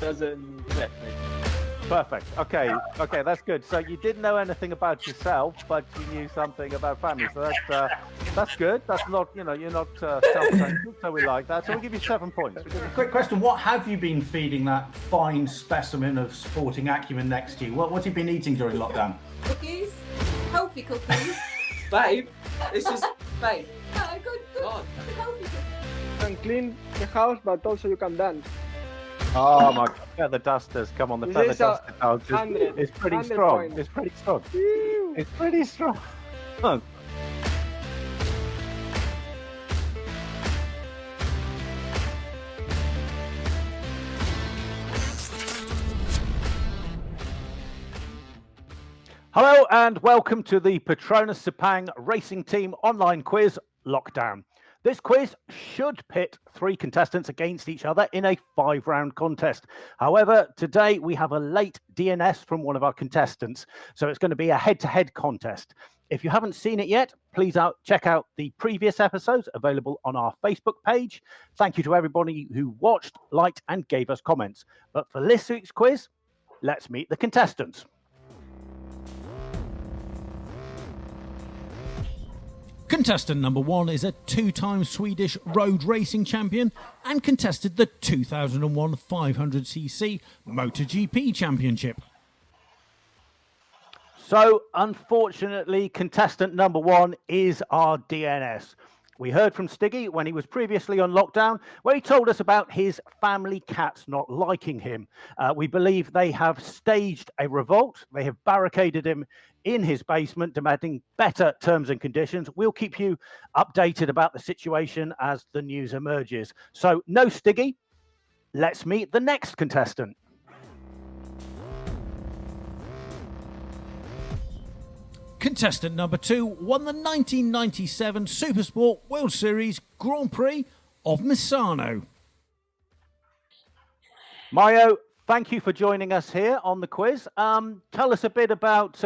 doesn't affect me. Perfect. Okay, that's good. So you didn't know anything about yourself, but you knew something about family. So that's good. That's not, you're not self-centered. So we like that. So we'll give you 7 points. Quick question: what have you been feeding that fine specimen of sporting acumen next to you? What's he been eating during lockdown? Cookies, healthy cookies. Babe, this is babe. Good, God. healthy cookies. You can clean the house, but also you can dance. Oh my God! Feather dusters, come on, the This feather is a duster dance. 100, It's pretty 100 strong. points. It's pretty strong. Woo. It's pretty strong. Hello and welcome to the Petronas SEPANG Racing Team online quiz Lockdown. This quiz should pit 3 contestants against each other in a 5-round contest. However, today we have a late DNS from one of our contestants, so it's going to be a head-to-head contest. If you haven't seen it yet, please check out the previous episodes available on our Facebook page. Thank you to everybody who watched, liked, and gave us comments. But for this week's quiz, let's meet the contestants. Contestant number 1 is a 2-time Swedish road racing champion and contested the 2001 500cc MotoGP championship. So, unfortunately, contestant number 1 is our DNS. We heard from Stiggy when he was previously on lockdown, where he told us about his family cats not liking him. We believe they have staged a revolt. They have barricaded him in his basement, demanding better terms and conditions. We'll keep you updated about the situation as the news emerges. So, no Stiggy. Let's meet the next contestant. Contestant number 2 won the 1997 Supersport World Series Grand Prix of Misano. Mayo, thank you for joining us here on the quiz. Tell us a bit about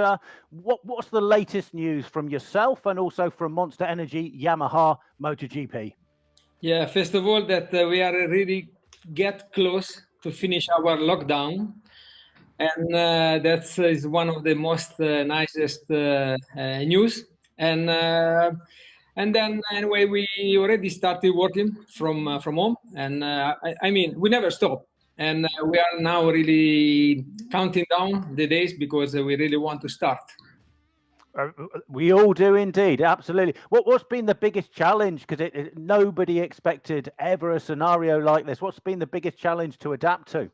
what's the latest news from yourself and also from Monster Energy Yamaha MotoGP. Yeah, first of all, that we are really get close to finish our lockdown. And that is one of the most nicest news. And then anyway, we already started working from home. And I mean, we never stop. And we are now really counting down the days because we really want to start. We all do indeed, absolutely. What's been the biggest challenge? Because nobody expected ever a scenario like this. What's been the biggest challenge to adapt to?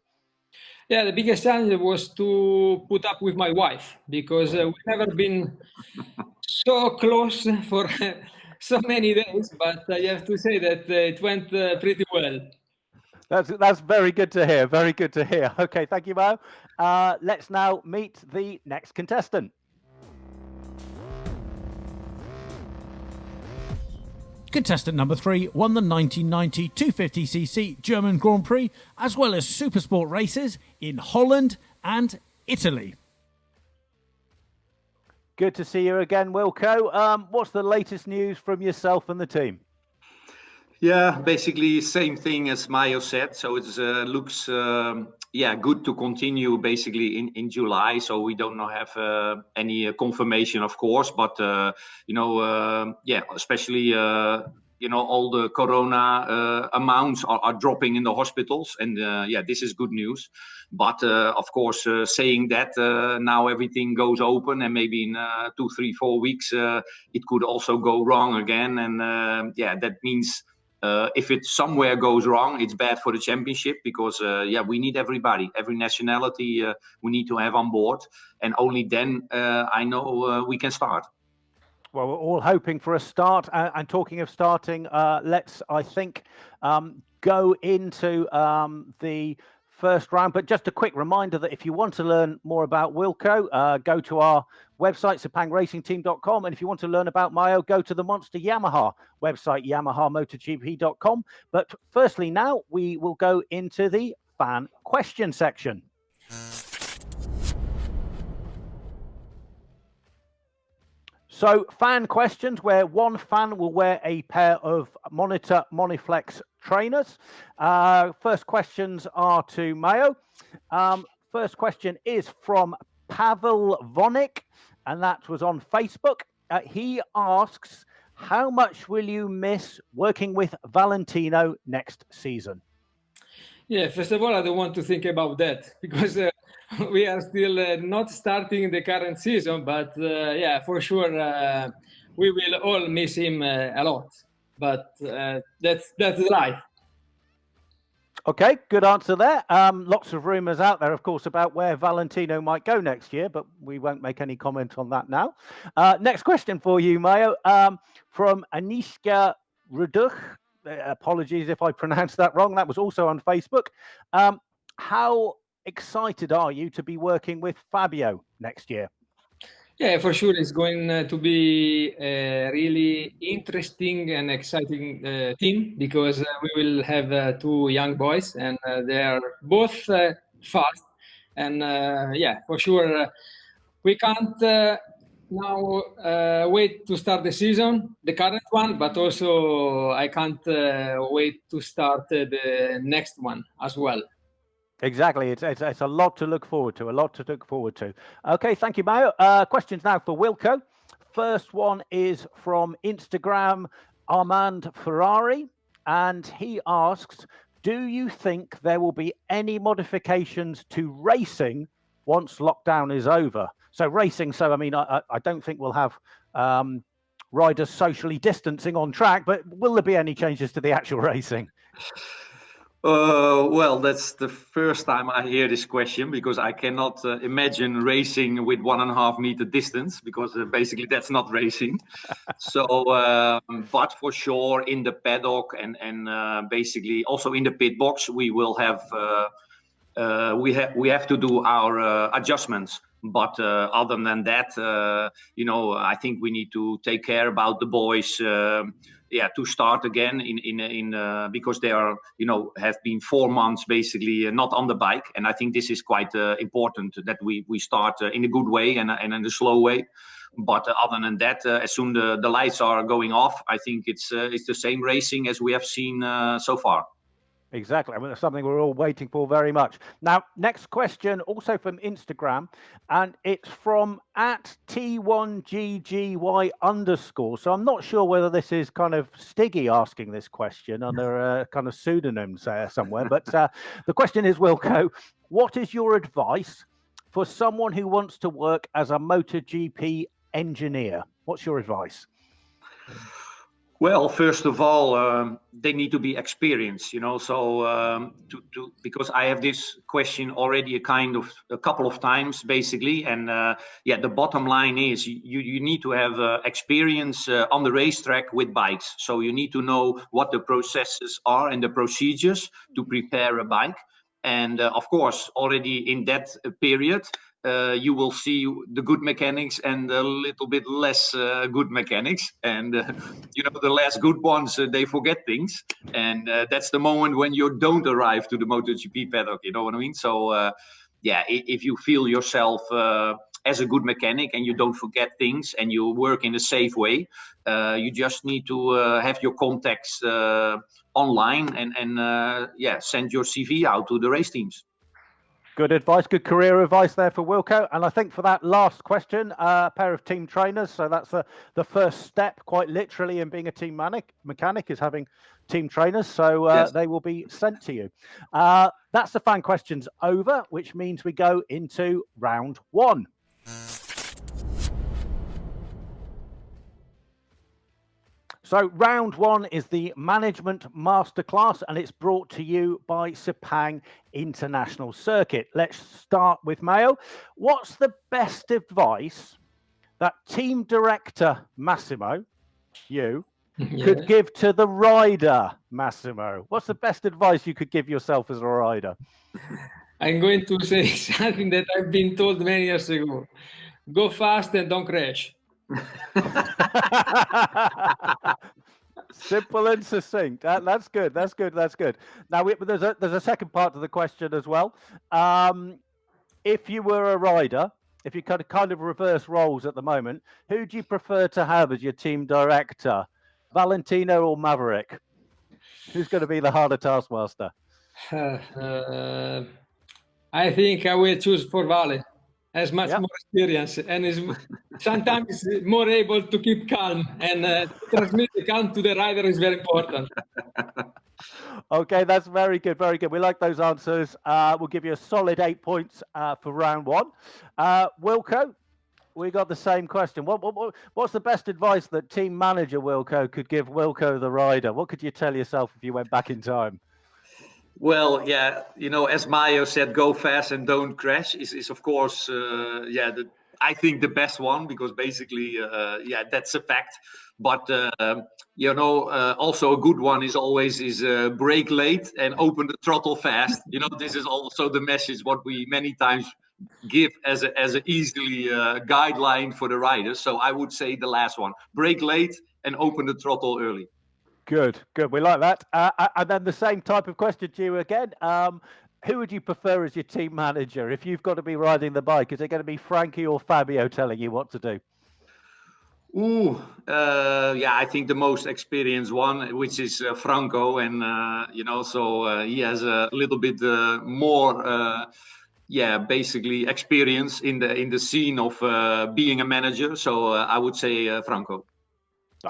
Yeah, the biggest challenge was to put up with my wife because we've never been so close for so many days. But I have to say that it went pretty well. That's very good to hear. Very good to hear. Okay, thank you, Mo. Let's now meet the next contestant. Contestant number 3 won the 1990 250cc German Grand Prix as well as Supersport races in Holland and Italy. Good to see you again, Wilco. What's the latest news from yourself and the team? Yeah, basically same thing as Mayo said. So it looks good to continue basically in July. So we don't have any confirmation, of course, but especially all the corona amounts are dropping in the hospitals, and this is good news. But of course, saying that now everything goes open, and maybe in 2, 3, 4 weeks it could also go wrong again, and that means. If it somewhere goes wrong, it's bad for the championship because we need everybody, every nationality we need to have on board, and only then I know we can start. Well, we're all hoping for a start. And talking of starting, let's, I think, go into the first round. But just a quick reminder that if you want to learn more about Wilco, go to our website, sepangracingteam.com. And if you want to learn about Mayo, go to the Monster Yamaha website, yamahamotogp.com. But firstly, now we will go into the fan question section. So fan questions where one fan will wear a pair of Monitor Moniflex trainers. First questions are to Mayo. First question is from Pavel Vonik, and that was on Facebook. He asks, how much will you miss working with Valentino next season? Yeah, first of all, I don't want to think about that because we are still not starting the current season. But yeah, for sure, we will all miss him a lot. But that's life. Okay, good answer there. Lots of rumours out there, of course, about where Valentino might go next year, but we won't make any comment on that now. Next question for you, Mayo, from Aniska Ruduch. Apologies if I pronounced that wrong. That was also on Facebook. How excited are you to be working with Fabio next year? Yeah, for sure, it's going to be a really interesting and exciting team because we will have two young boys, and they are both fast. And yeah, for sure, we can't now wait to start the season, the current one, but also I can't wait to start the next one as well. Exactly. It's a lot to look forward to. Okay, thank you, Mayo. Questions now for Wilco. First one is from Instagram, Armand Ferrari, and he asks, do you think there will be any modifications to racing once lockdown is over? So racing, I mean, I don't think we'll have riders socially distancing on track, but will there be any changes to the actual racing? Well, that's the first time I hear this question because I cannot imagine racing with 1.5 meter distance because basically that's not racing. So, but for sure in the paddock and basically also in the pit box, we will have we have to do our adjustments. But other than that, you know, I think we need to take care about the boys. Yeah, to start again in because they are, you know, have been 4 months basically not on the bike, and I think this is quite important that we start in a good way and in a slow way. But other than that, as soon the lights are going off, I think it's the same racing as we have seen so far. Exactly. I mean, that's something we're all waiting for very much. Now, next question, also from Instagram, and it's from @T1GGY_. So I'm not sure whether this is kind of Stiggy asking this question under a kind of pseudonym somewhere. But the question is, Wilco, what is your advice for someone who wants to work as a MotoGP engineer? What's your advice? Well, first of all, they need to be experienced, you know. So because I have this question already a couple of times, basically, and yeah, the bottom line is you need to have experience on the racetrack with bikes. So you need to know what the processes are and the procedures to prepare a bike, and of course, already in that period. You will see the good mechanics and a little bit less good mechanics, and you know, the less good ones they forget things, and that's the moment when you don't arrive to the MotoGP paddock. You know what I mean? So yeah, if you feel yourself as a good mechanic and you don't forget things and you work in a safe way, you just need to have your contacts online and yeah, send your CV out to the race teams. Good advice, good career advice there for Wilco. And I think for that last question, a pair of team trainers. So that's the first step, quite literally, in being a team mechanic is having team trainers. So yes, they will be sent to you. That's the fan questions over, which means we go into round one. So round one is the Management Masterclass, and it's brought to you by SEPANG International Circuit. Let's start with Mayo. What's the best advice that team director Massimo, you, could give to the rider, Massimo? What's the best advice you could give yourself as a rider? I'm going to say something that I've been told many years ago. Go fast and don't crash. Simple and succinct. That's good. That's good. That's good. Now, there's a second part to the question as well. If you were a rider, if you kind of reverse roles at the moment, who do you prefer to have as your team director, Valentino or Maverick? Who's going to be the harder taskmaster? I think I will choose for Vale. Has much Yep. more experience and is sometimes more able to keep calm and transmit the calm to the rider is very important. Okay, that's very good, very good. We like those answers. We'll give you a solid 8 points for round one. Wilco, we got the same question. What's the best advice that team manager Wilco could give Wilco the rider? What could you tell yourself if you went back in time? Well, yeah, as Mayo said, go fast and don't crash is of course, I think the best one, because basically, that's a fact. But also a good one is always brake late and open the throttle fast. This is also the message what we many times give as a easily guideline for the riders. So I would say the last one: brake late and open the throttle early. Good, good. We like that. And then the same type of question to you again. Who would you prefer as your team manager if you've got to be riding the bike? Is it going to be Frankie or Fabio telling you what to do? I think the most experienced one, which is Franco, and so he has a little bit more, basically experience in the scene of being a manager. So I would say Franco.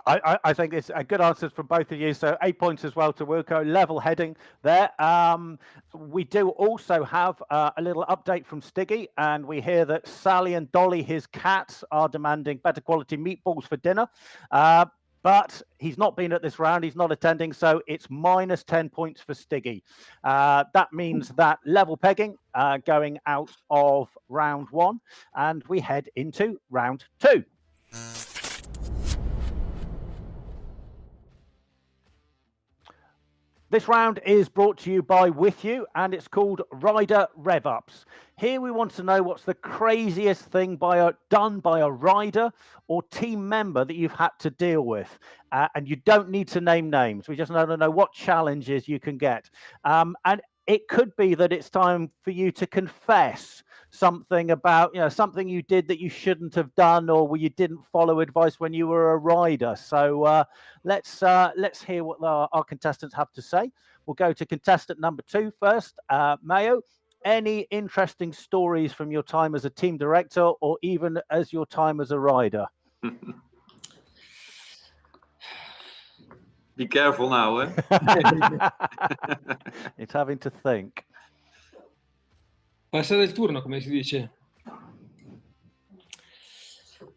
I think it's a good answers from both of you. So 8 points as well to Wilco, level heading there. We do also have a little update from Stiggy, and we hear that Sally and Dolly, his cats, are demanding better quality meatballs for dinner. But he's not been at this round. He's not attending. So it's minus 10 points for Stiggy. That means that level pegging going out of round one, and we head into round two. This round is brought to you by Withy, and it's called Rider Rev-ups. Here we want to know what's the craziest thing done by a rider or team member that you've had to deal with. And you don't need to name names. We just want to know what challenges you can get. And it could be that it's time for you to confess something about, something you did that you shouldn't have done, or where you didn't follow advice when you were a rider. So let's hear what our contestants have to say. We'll go to contestant number 2 first. Mayo, any interesting stories from your time as a team director or even as your time as a rider? Be careful now, eh? It's having to think. Passare il turno, come si dice.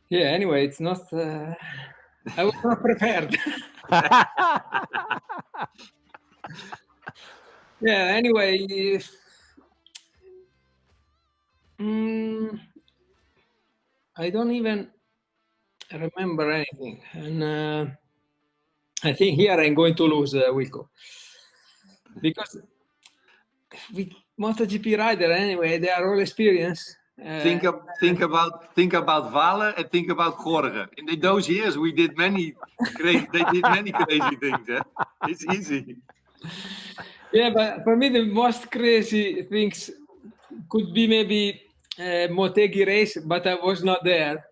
Yeah, anyway, it's not... I was not prepared. Yeah, anyway... I don't even remember anything. And I think here I'm going to lose, Wilco. Because with MotoGP rider, anyway, they are all experienced. Think about Vale and think about Jorge. In those years, we did many crazy. They did many crazy things. Eh? It's easy. Yeah, but for me, the most crazy things could be maybe Motegi race, but I was not there.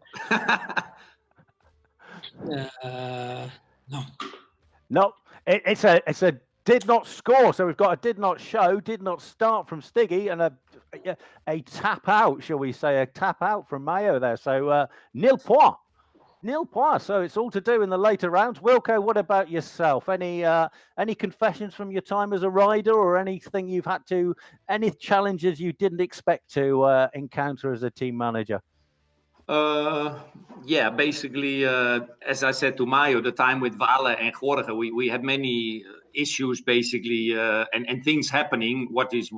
No, it's a did not score. So we've got a did not show, did not start from Stiggy, and a tap out, shall we say, a tap out from Mayo there. So nil point. So it's all to do in the later rounds. Wilco, what about yourself? Any confessions from your time as a rider, or anything you've had to, any challenges you didn't expect to encounter as a team manager? Basically, as I said to Mayo, the time with Vale and Jorge, we had many issues basically, and things happening, what is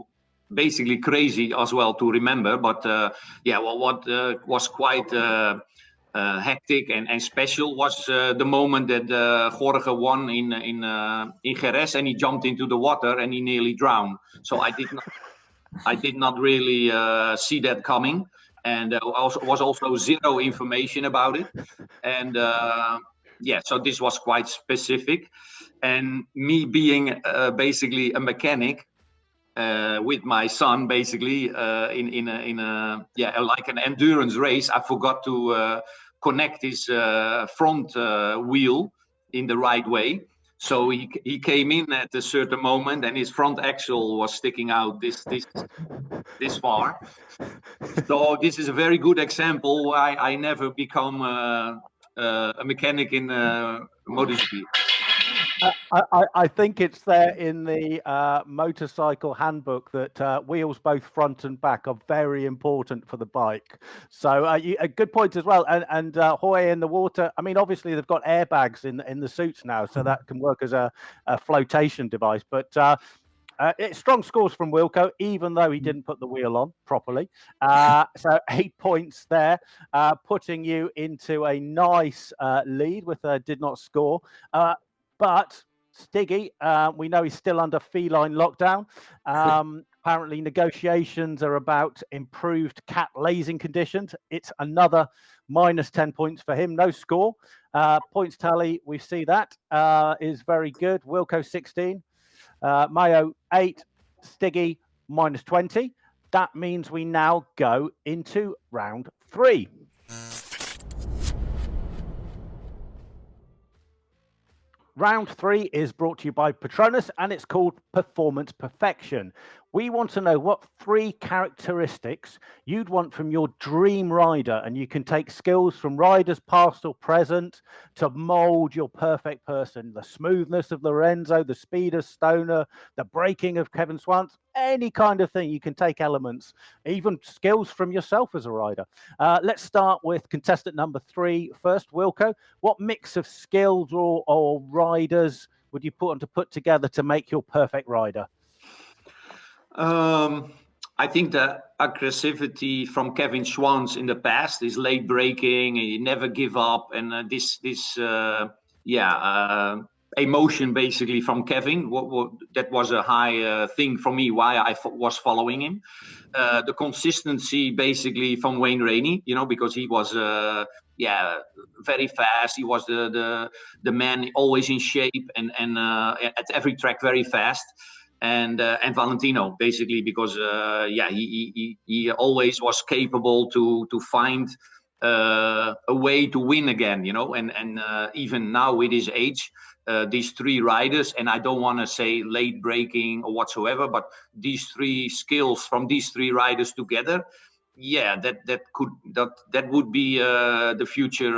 basically crazy as well to remember. But what was quite hectic and special was the moment that Jorge won in Jerez, and he jumped into the water and he nearly drowned. So I did not really see that coming. And was also zero information about it. And so this was quite specific. And me being basically a mechanic with my son, basically in a like an endurance race, I forgot to connect his front wheel in the right way. So he came in at a certain moment, and his front axle was sticking out this far. So this is a very good example why I never become a mechanic in MotoGP. I think it's there in the motorcycle handbook that wheels both front and back are very important for the bike. So a good point as well. And Hoy in the water, I mean, obviously they've got airbags in the suits now, so that can work as a flotation device. But it's strong scores from Wilco, even though he didn't put the wheel on properly. So 8 points there, putting you into a nice lead with did not score. But Stiggy, we know he's still under feline lockdown. Apparently negotiations are about improved cat lazing conditions. It's another minus 10 points for him. No score. Points tally, we see that is very good. Wilco 16. Mayo 8, Stiggy minus 20. That means we now go into round 3. Round 3 is brought to you by Petronas, and it's called Performance Perfection. We want to know what 3 characteristics you'd want from your dream rider, and you can take skills from riders past or present to mold your perfect person. The smoothness of Lorenzo, the speed of Stoner, the braking of Kevin Swantz, any kind of thing. You can take elements, even skills from yourself as a rider. Let's start with contestant number 3 first. Wilco, what mix of skills or riders would you put together to make your perfect rider? I think the aggressivity from Kevin Swantz in the past is late braking, and you never give up, and this emotion basically from Kevin. That was a high thing for me. Why I was following him. The consistency basically from Wayne Rainey, because he was very fast. He was the man always in shape and at every track very fast. And Valentino basically because he always was capable to find a way to win again, and even now with his age, these 3 riders, and I don't want to say late braking or whatsoever, but these 3 skills from these 3 riders together, that would be the future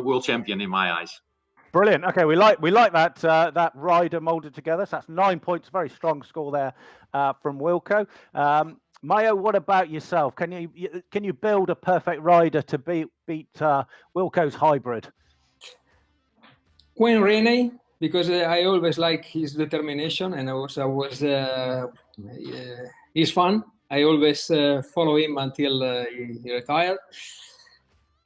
world champion in my eyes. Brilliant. Okay, we like that that rider molded together. So that's 9 points. Very strong score there from Wilco. Mayo, what about yourself? Can you build a perfect rider to beat Wilco's hybrid? Wayne Rainey, because I always like his determination, and also he's fun. I always follow him until he retired.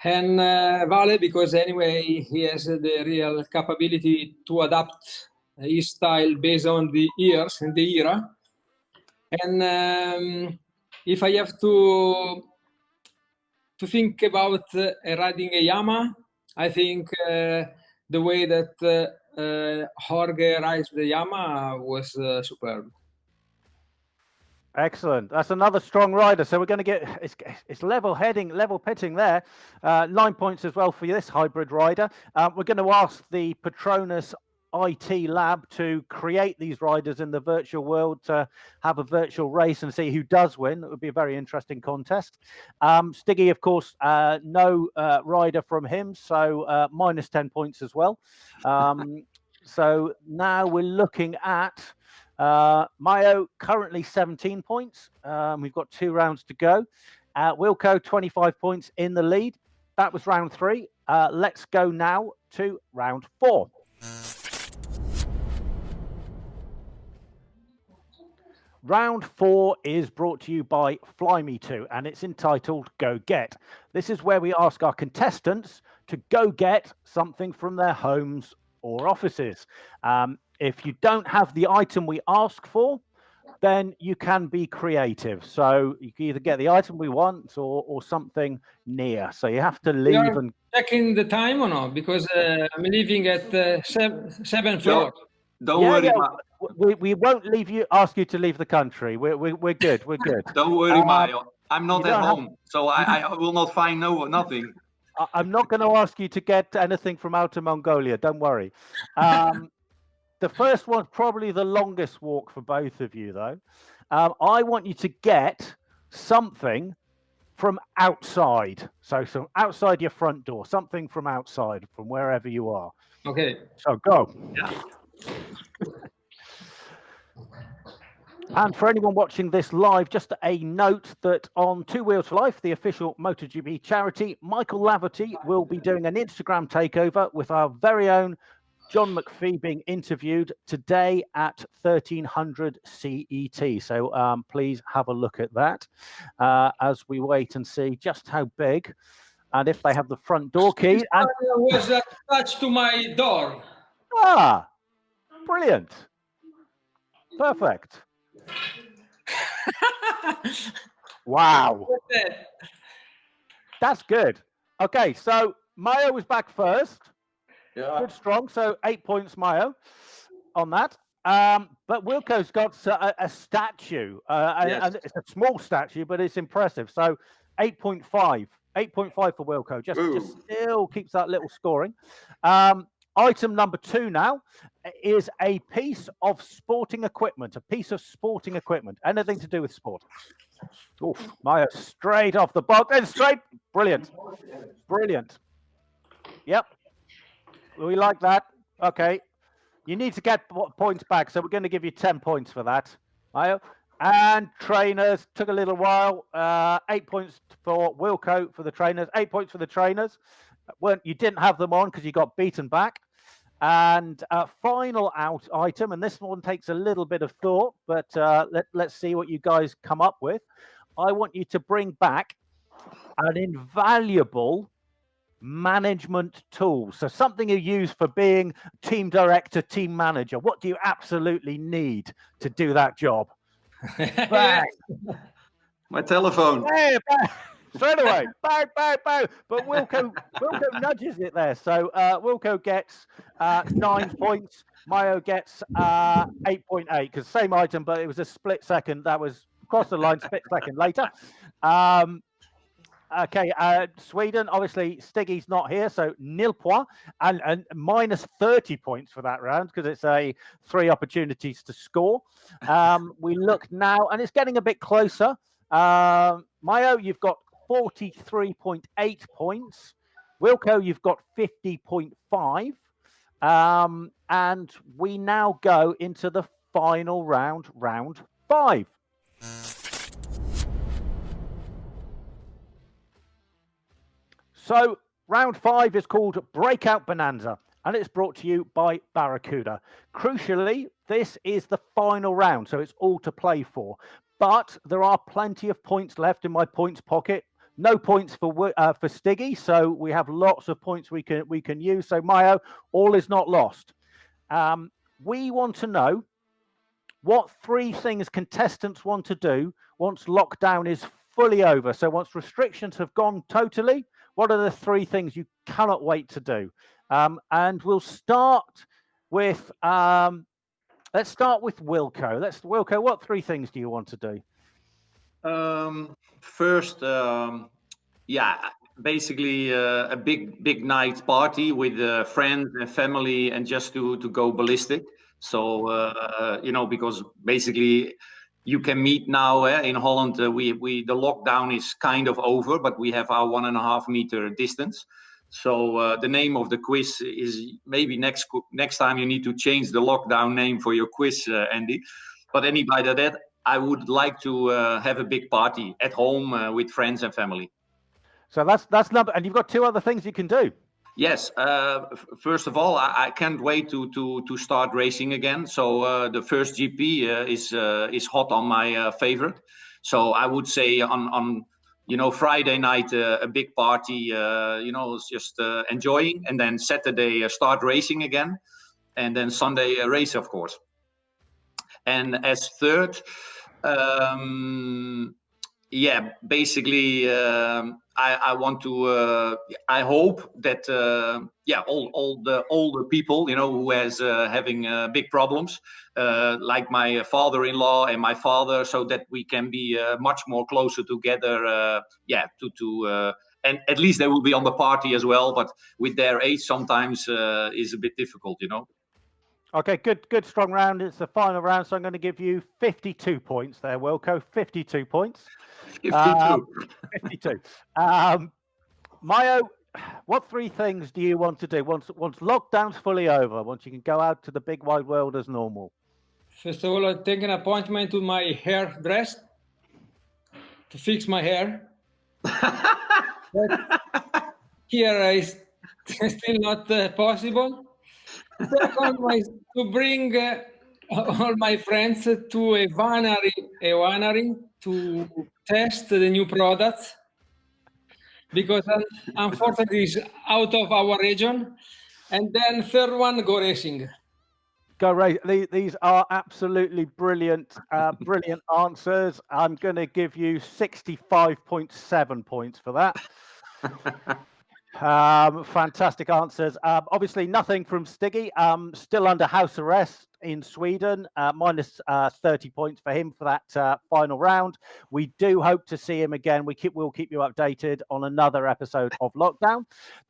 And Vale, because anyway, he has the real capability to adapt his style based on the years and the era. And if I have to think about riding a Yamaha, I think the way that Jorge rides the Yamaha was superb. Excellent. That's another strong rider. So we're going to get it's level pitting there. 9 points as well for this hybrid rider. We're going to ask the Petronas IT lab to create these riders in the virtual world to have a virtual race and see who does win. It would be a very interesting contest. Stiggy, of course, no rider from him, so minus 10 points as well. So now we're looking at Mayo currently 17 points. We've got 2 rounds to go. Wilco 25 points in the lead. That was round 3. Let's go now to round 4. Round 4 is brought to you by Flyme2, and it's entitled Go Get. This is where we ask our contestants to go get something from their homes or offices. If you don't have the item we ask for, then you can be creative. So you can either get the item we want or something near. So you have to leave and checking the time or not, because I'm leaving at 7th floor. Don't worry. We won't ask you to leave the country. We're good. We're good. Don't worry, Mario. I'm not at home, so I will not find nothing. I'm not going to ask you to get anything from Outer Mongolia. Don't worry. The first one's probably the longest walk for both of you, though. I want you to get something from outside. So outside your front door, something from outside, from wherever you are. Okay. So go. Yeah. And for anyone watching this live, just a note that on Two Wheels for Life, the official MotoGP charity, Michael Laverty will be doing an Instagram takeover with our very own John McPhee being interviewed today at 1300 CET. So please have a look at that as we wait and see just how big and if they have the front door key. And was attached to my door. Brilliant. Perfect. Wow. That's good. Okay, so Mayo was back first. Yeah. Good, strong. So 8 points, Mayo, on that. But Wilco's got a statue. Yes. And it's a small statue, but it's impressive. So 8.5. 8.5 for Wilco. Just still keeps that little scoring. Item number 2 now is a piece of sporting equipment. A piece of sporting equipment. Anything to do with sport. Oof, Maya straight off the box. And straight. Brilliant. Brilliant. Yep. We like that. Okay. You need to get points back. So we're going to give you 10 points for that. Maya. And trainers. Took a little while. 8 points for Wilco for the trainers. 8 points for the trainers. You didn't have them on because you got beaten back. And final out item, and this one takes a little bit of thought, but let's see what you guys come up with. I want you to bring back an invaluable management tool. So something you use for being team director, team manager. What do you absolutely need to do that job? Bang. My telephone. Hey, bang. Straight away, bang, bang, bang. But Wilco nudges it there. So Wilco gets 9 points. Mayo gets 8.8 because same item, but it was a split second. That was across the line, split second later. Okay, Sweden, obviously Stiggy's not here, so nil points and minus 30 points for that round because it's 3 opportunities to score. We look now, and it's getting a bit closer. Mayo, you've got 43.8 points. Wilco, you've got 50.5. And we now go into the final round, round 5. So round 5 is called Breakout Bonanza, and it's brought to you by Barracuda. Crucially, this is the final round, so it's all to play for. But there are plenty of points left in my points pocket. No points for Stiggy, so we have lots of points we can use. So Mayo, all is not lost. We want to know what 3 things contestants want to do once lockdown is fully over. So once restrictions have gone totally, what are the 3 things you cannot wait to do? And we'll start with let's start with Wilco. Wilco, what 3 things do you want to do? First, basically a big night party with friends and family, and just to go ballistic. So because basically you can meet now in Holland. The lockdown is kind of over, but we have our 1.5 meter distance. So the name of the quiz is maybe next time you need to change the lockdown name for your quiz, Andy. But anybody that I would like to have a big party at home with friends and family. So that's number, and you've got 2 other things you can do. Yes. First of all, I can't wait to start racing again. So the first GP is hot on my favorite. So I would say on Friday night a big party. Just enjoying, and then Saturday start racing again, and then Sunday a race, of course. And as third, basically, I want to. I hope that all the older people, who has having big problems, like my father-in-law and my father, so that we can be much more closer together. And at least they will be on the party as well. But with their age, sometimes is a bit difficult, Okay, good, strong round. It's the final round, so I'm going to give you 52 points there, Wilco. 52 points. 52. 52. Mayo, what three things do you want to do once lockdown's fully over, once you can go out to the big wide world as normal? First of all, I take an appointment to my hairdresser to fix my hair. But here is still not possible. Second, to bring all my friends to a winery to test the new products, because unfortunately it's out of our region. And then third one, go racing. Go race. These are absolutely brilliant, brilliant answers. I'm going to give you 65.7 points for that. Fantastic answers. Obviously, nothing from Stiggy. Still under house arrest in Sweden. Minus 30 points for him for that final round. We do hope to see him again. We'll keep you updated on another episode of Lockdown.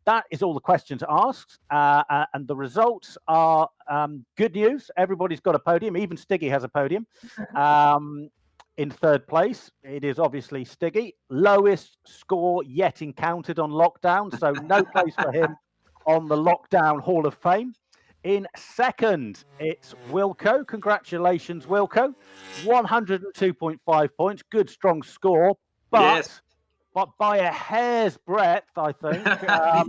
That is all the questions asked, and the results are good news. Everybody's got a podium. Even Stiggy has a podium. In third place, it is obviously Stiggy. Lowest score yet encountered on Lockdown, so no place for him on the Lockdown Hall of Fame. In second, it's Wilco. Congratulations, Wilco. 102.5 points. Good, strong score. But by a hair's breadth, I think, for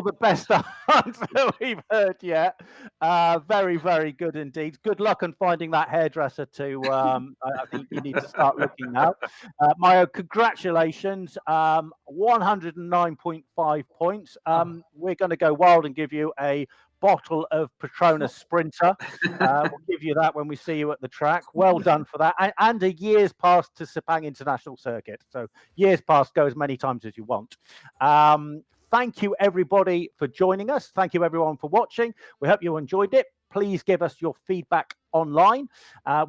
the best answer we've heard yet. Very, very good indeed. Good luck on finding that hairdresser too. I think you need to start looking now. Mayo, congratulations. 109.5 points. We're going to go wild and give you a bottle of Petronas Sprinter. We'll give you that when we see you at the track. Well done for that. And a year's pass to Sepang International Circuit. So year's pass, go as many times as you want. Thank you, everybody, for joining us. Thank you, everyone, for watching. We hope you enjoyed it. Please give us your feedback online.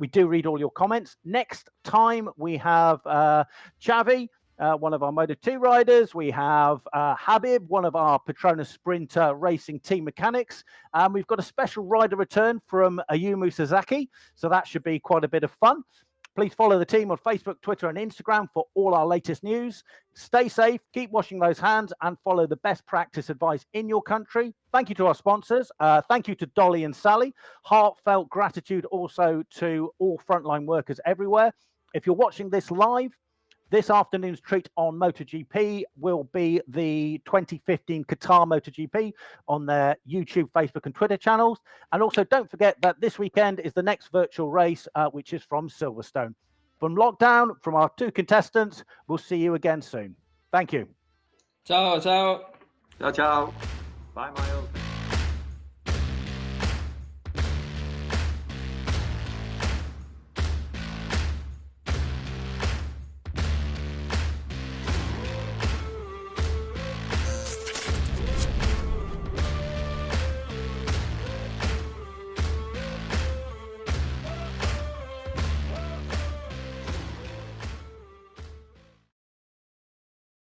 We do read all your comments. Next time, we have Xavi, one of our Moto2 riders. We have Habib, one of our Petronas Sprinter racing team mechanics. We've got a special rider return from Ayumu Sasaki, so that should be quite a bit of fun. Please follow the team on Facebook, Twitter, and Instagram for all our latest news. Stay safe, keep washing those hands, and follow the best practice advice in your country. Thank you to our sponsors. Thank you to Dolly and Sally. Heartfelt gratitude also to all frontline workers everywhere. If you're watching this live, this afternoon's treat on MotoGP will be the 2015 Qatar MotoGP on their YouTube, Facebook, and Twitter channels. And also, don't forget that this weekend is the next virtual race, which is from Silverstone. From Lockdown, from our two contestants, we'll see you again soon. Thank you. Ciao, ciao. Ciao, ciao. Bye, Mayo.